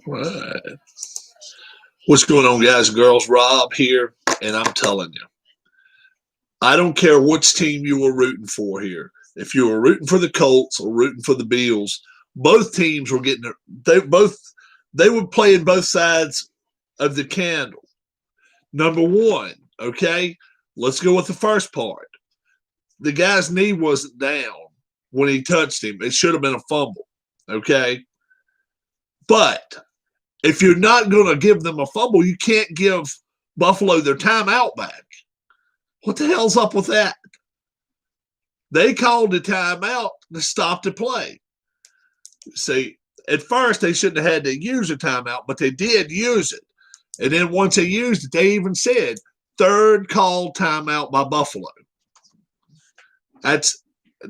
Right. What's going on, guys and girls? Rob here, and I'm telling you, I don't care which team you were rooting for here. If you were rooting for the Colts or rooting for the Bills, both teams were getting they were playing both sides of the candle. Number one, okay, let's go with the first part. The guy's knee wasn't down when he touched him. It should have been a fumble, okay? But if you're not going to give them a fumble, you can't give Buffalo their timeout back. What the hell's up with that? They called the timeout to stop the play. See, at first they shouldn't have had to use a timeout, but they did use it. And then once they used it, they even said, third call timeout by Buffalo.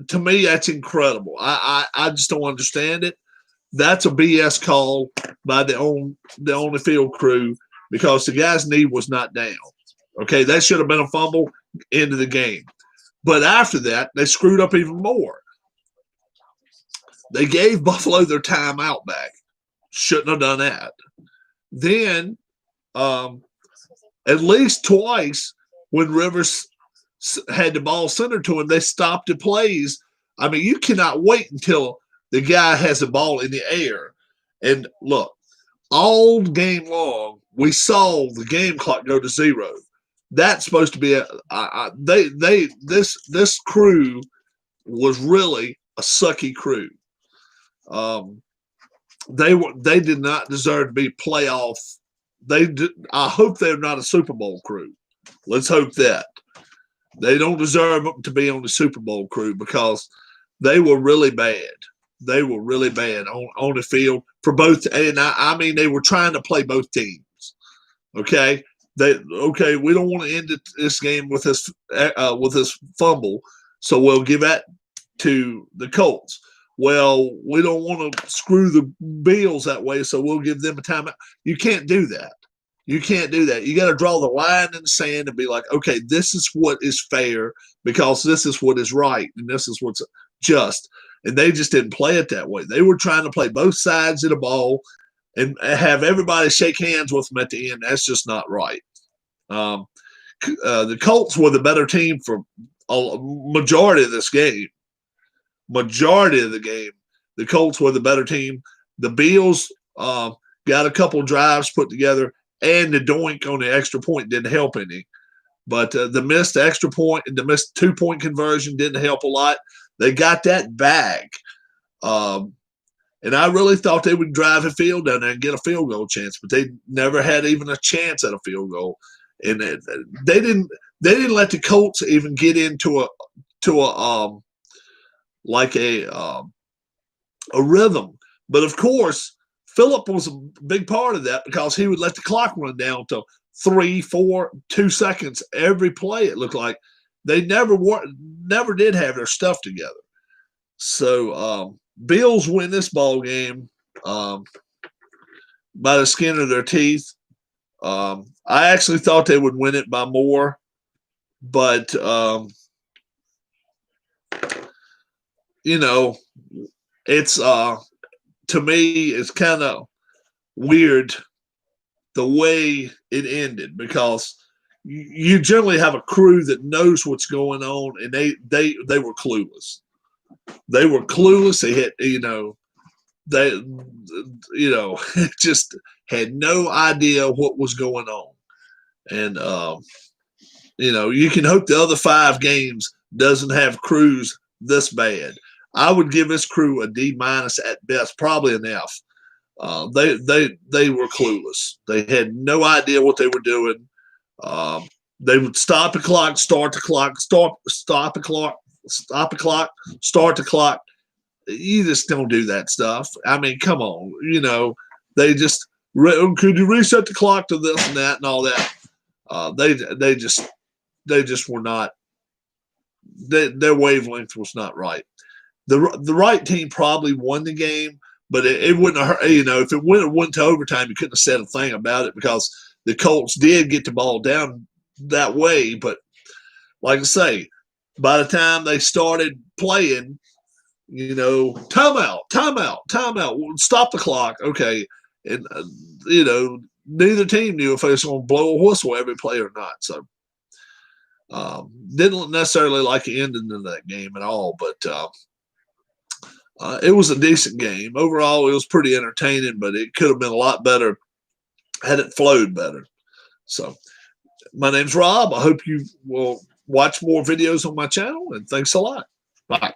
To me, that's incredible. I just don't understand it. That's a BS call by the on the field crew because the guy's knee was not down. Okay, that should have been a fumble into the game. But after that, they screwed up even more. They gave Buffalo their timeout back. Shouldn't have done that. Then, at least twice, when Rivers had the ball centered to him, they stopped the plays. I mean, you cannot wait until the guy has the ball in the air. And look, all game long, we saw the game clock go to zero. That's supposed to be this crew was really a sucky crew. They did not deserve to be playoff. I hope they're not a Super Bowl crew. Let's hope that. They don't deserve to be on the Super Bowl crew because they were really bad. They were really bad on the field for both. And I mean, they were trying to play both teams. Okay. We don't want to end this game with this fumble, so we'll give that to the Colts. Well, we don't want to screw the Bills that way, so we'll give them a timeout. You can't do that. You can't do that. You got to draw the line in the sand and be like, okay, this is what is fair because this is what is right and this is what's just. And they just didn't play it that way. They were trying to play both sides of the ball and have everybody shake hands with them at the end. That's just not right. The Colts were the better team for a majority of this game. Majority of the game, the Colts were the better team. The Bills got a couple drives put together, and the doink on the extra point didn't help any. But the missed extra point and the missed 2-point conversion didn't help a lot. They got that back. And I really thought they would drive a field down there and get a field goal chance, but they never had even a chance at a field goal. And they didn't let the Colts even get into a rhythm. But of course, Phillip was a big part of that because he would let the clock run down to 3, 4, 2 seconds every play. It looked like they never did have their stuff together. So Bills win this ball game by the skin of their teeth. I actually thought they would win it by more, but it's to me it's kind of weird the way it ended because you generally have a crew that knows what's going on, and they were clueless. They were clueless. They had just had no idea what was going on, and you can hope the other 5 games doesn't have crews this bad. I would give this crew a D- at best, probably an F. They were clueless. They had no idea what they were doing. They would stop the clock, start the clock, stop the clock, stop the clock, start the clock. You just don't do that stuff. I mean, come on. They just could you reset the clock to this and that and all that. They just were not. Their wavelength was not right. The right team probably won the game, but it wouldn't have hurt. If it went to overtime, you couldn't have said a thing about it because the Colts did get the ball down that way. But like I say, by the time they started playing, timeout, stop the clock. Okay. and neither team knew if they was going to blow a whistle every play or not. So didn't necessarily like the ending of that game at all, but it was a decent game. Overall, it was pretty entertaining, but it could have been a lot better had it flowed better. So my name's Rob. I hope you will watch more videos on my channel, and thanks a lot. Bye.